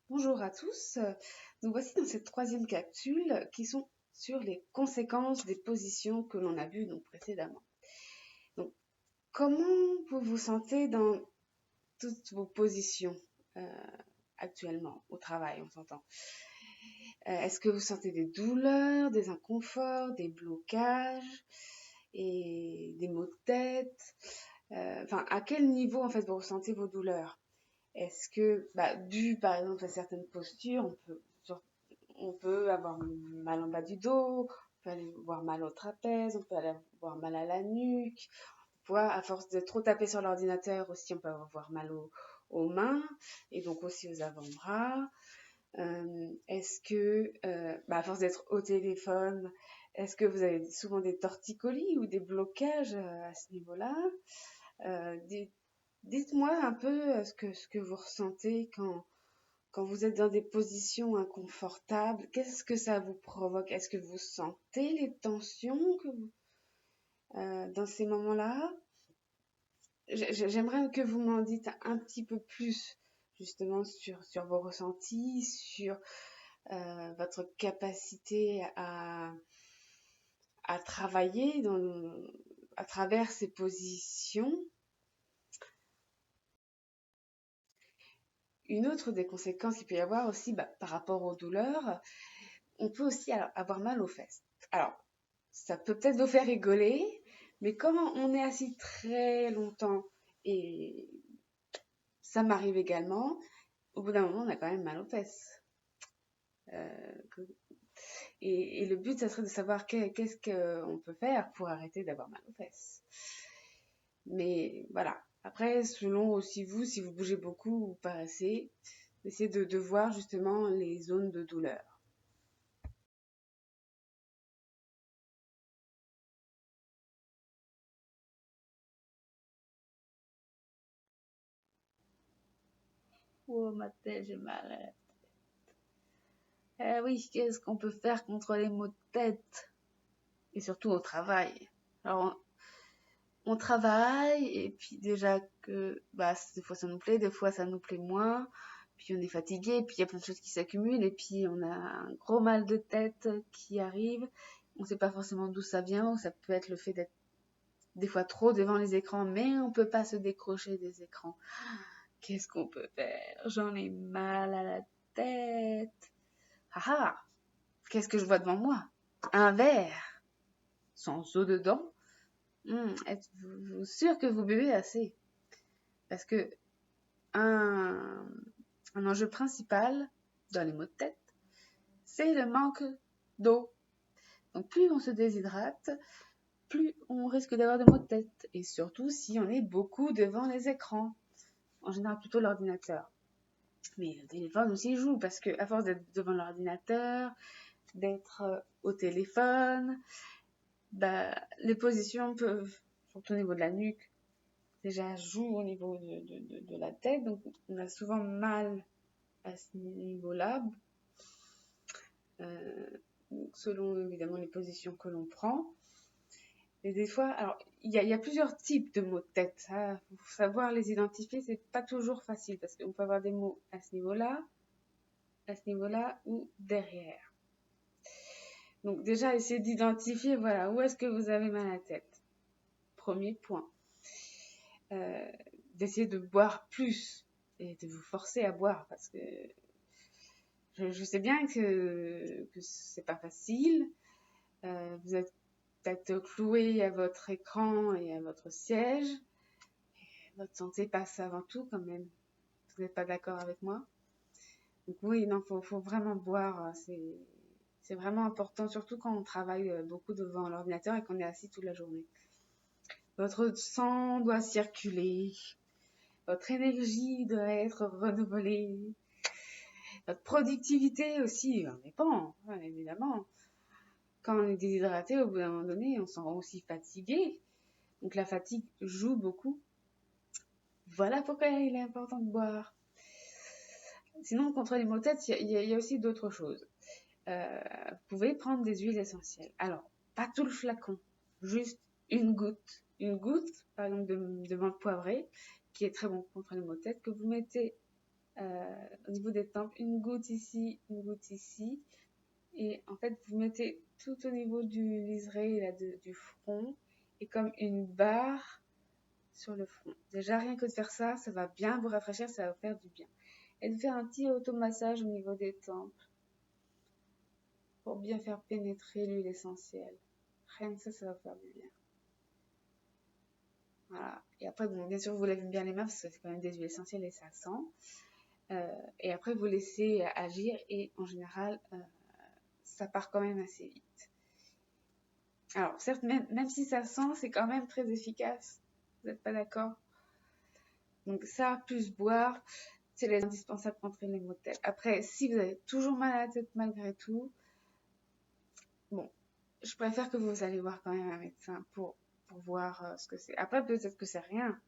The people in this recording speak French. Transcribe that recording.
Bonjour à tous. Nous voici dans cette troisième capsule qui sont sur les conséquences des positions que l'on a vues précédemment. Donc, comment vous vous sentez dans toutes vos positions actuellement au travail, on s'entend. Est-ce que vous sentez des douleurs, des inconforts, des blocages et des maux de tête? À quel niveau en fait vous ressentez vos douleurs? Est-ce que, dû par exemple à certaines postures, on peut avoir mal en bas du dos, on peut aller avoir mal au trapèze, on peut aller avoir mal à la nuque, à force de trop taper sur l'ordinateur aussi, on peut avoir mal aux mains et donc aussi aux avant-bras. Est-ce que, à force d'être au téléphone, est-ce que vous avez souvent des torticolis ou des blocages à ce niveau-là? Dites-moi un peu ce que vous ressentez quand vous êtes dans des positions inconfortables. Qu'est-ce que ça vous provoque? Est-ce que vous sentez les tensions dans ces moments-là? J'aimerais que vous m'en dites un petit peu plus justement sur vos ressentis, sur votre capacité à travailler à travers ces positions. Une autre des conséquences qu'il peut y avoir aussi par rapport aux douleurs, on peut aussi avoir mal aux fesses. Alors, ça peut peut-être vous faire rigoler, mais quand on est assis très longtemps, et ça m'arrive également, au bout d'un moment, on a quand même mal aux fesses. Et le but, ça serait de savoir qu'est-ce qu'on peut faire pour arrêter d'avoir mal aux fesses. Mais voilà. Après, selon aussi vous, si vous bougez beaucoup ou pas assez, essayez de voir justement les zones de douleur. Oh, ma tête, j'ai mal à la tête. Eh oui, qu'est-ce qu'on peut faire contre les maux de tête? Et surtout au travail. Alors, on travaille, et puis déjà que des fois ça nous plaît, des fois ça nous plaît moins, puis on est fatigué, puis il y a plein de choses qui s'accumulent, et puis on a un gros mal de tête qui arrive. On ne sait pas forcément d'où ça vient, ou ça peut être le fait d'être des fois trop devant les écrans, mais on ne peut pas se décrocher des écrans. Qu'est-ce qu'on peut faire? J'en ai mal à la tête. Ah ah! Qu'est-ce que je vois devant moi? Un verre sans eau dedans. Êtes-vous sûr que vous buvez assez? Parce que un, un enjeu principal dans les maux de tête, c'est le manque d'eau. Donc plus on se déshydrate, plus on risque d'avoir des maux de tête. Et surtout si on est beaucoup devant les écrans. En général plutôt l'ordinateur. Mais le téléphone aussi joue parce que à force d'être devant l'ordinateur, d'être au téléphone, les positions peuvent, surtout au niveau de la nuque, déjà jouent au niveau de la tête. Donc on a souvent mal à ce niveau-là, selon évidemment les positions que l'on prend. Et des fois, alors il y a plusieurs types de maux de tête. Pour savoir les identifier, c'est pas toujours facile parce qu'on peut avoir des maux à ce niveau-là ou derrière. Donc déjà, essayez d'identifier, voilà, où est-ce que vous avez mal à la tête. Premier point. D'essayer de boire plus et de vous forcer à boire parce que je sais bien que c'est pas facile. Vous êtes peut-être cloué à votre écran et à votre siège. Votre santé passe avant tout quand même. Vous n'êtes pas d'accord avec moi? Donc oui, non, faut vraiment boire. C'est vraiment important, surtout quand on travaille beaucoup devant l'ordinateur et qu'on est assis toute la journée. Votre sang doit circuler. Votre énergie doit être renouvelée. Votre productivité aussi en dépend, évidemment. Quand on est déshydraté, au bout d'un moment donné, on s'en rend aussi fatigué. Donc la fatigue joue beaucoup. Voilà pourquoi il est important de boire. Sinon, contre les maux de tête, il y a aussi d'autres choses. Vous pouvez prendre des huiles essentielles. Alors, pas tout le flacon, juste une goutte. Une goutte, par exemple, de menthe poivrée, qui est très bon contre les maux de tête, que vous mettez au niveau des tempes, une goutte ici, une goutte ici. Et en fait, vous mettez tout au niveau du liseré là, du front et comme une barre sur le front. Déjà, rien que de faire ça, ça va bien vous rafraîchir, ça va vous faire du bien. Et de faire un petit automassage au niveau des tempes pour bien faire pénétrer l'huile essentielle. Rien que ça va vous faire du bien. Voilà. Et après, bon, bien sûr, vous lavez bien les mains parce que c'est quand même des huiles essentielles et ça sent. Et après, vous laissez agir et en général, ça part quand même assez vite. Alors, certes, même si ça sent, c'est quand même très efficace. Vous n'êtes pas d'accord? Donc ça, plus boire, c'est les indispensables pour entraîner les maux de tête. Après, si vous avez toujours mal à la tête malgré tout, bon, je préfère que vous allez voir quand même un médecin pour voir ce que c'est. Après, peut-être que c'est rien.